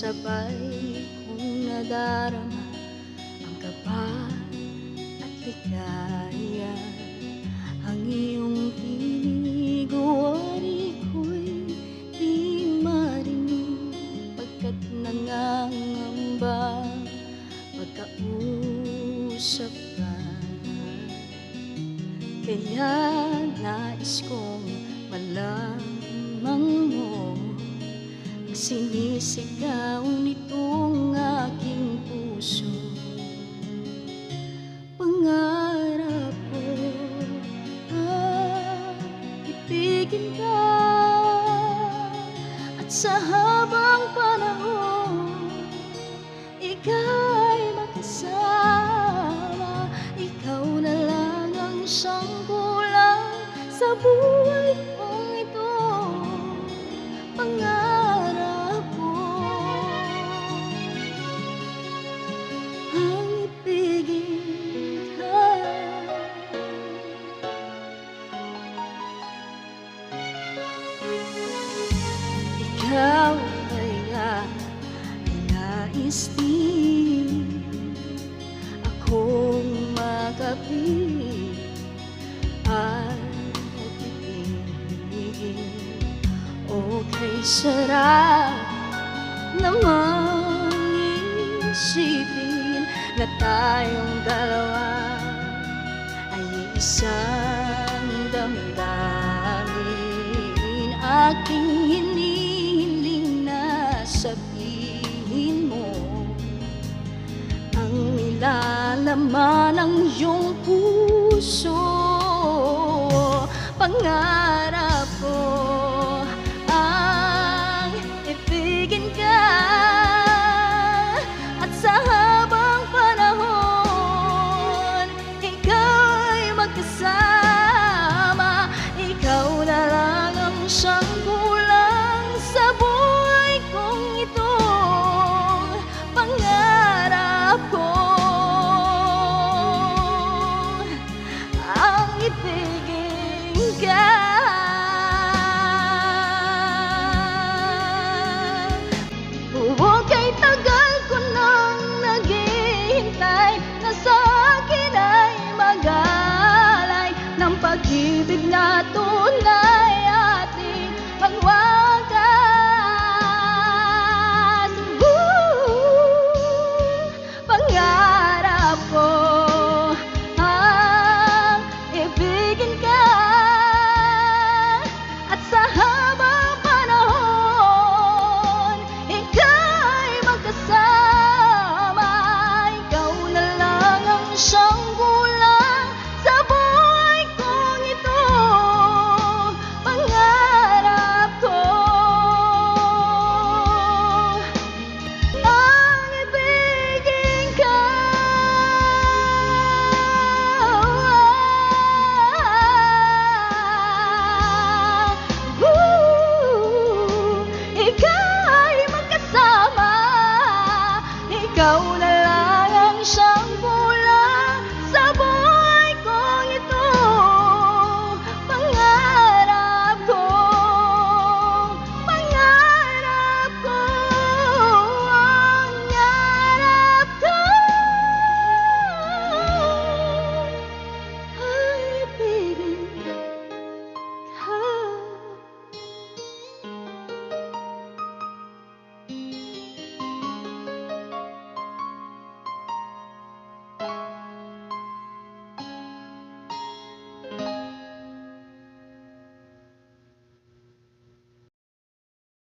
sabay kong nadarama ang kaba at ligaya. Ang iyong tinig o wari ko'y di marinig, pagkat nangangamba magkausap ka. Kaya nais kong malamang mo ang sinisigaw nitong aking puso. Pangarap ko ibigin ka, at sa habang panahon ika'y makasama. Ikaw na lang ang siyang kulang sa buhay kong ito. Pangarap ko ang ibigin ka. Ikaw kaya nais din akong makapit at ibigin. O kay sarap namang isipin na tayong dalawa ay isang damdamin. Aking hinihiling na sabihin mo ang nilalaman ng iyong puso. Pangarap ko ang ibigin ka, at sa habang panahon ika'y magkasama. Ikaw na lang ang siyang kulang sa buhay kong ito. Pangarap ko ang ibigin ka. Huwag kay tagal ko nang naghihintay na sa akin ay magalay ng pag-ibig natin.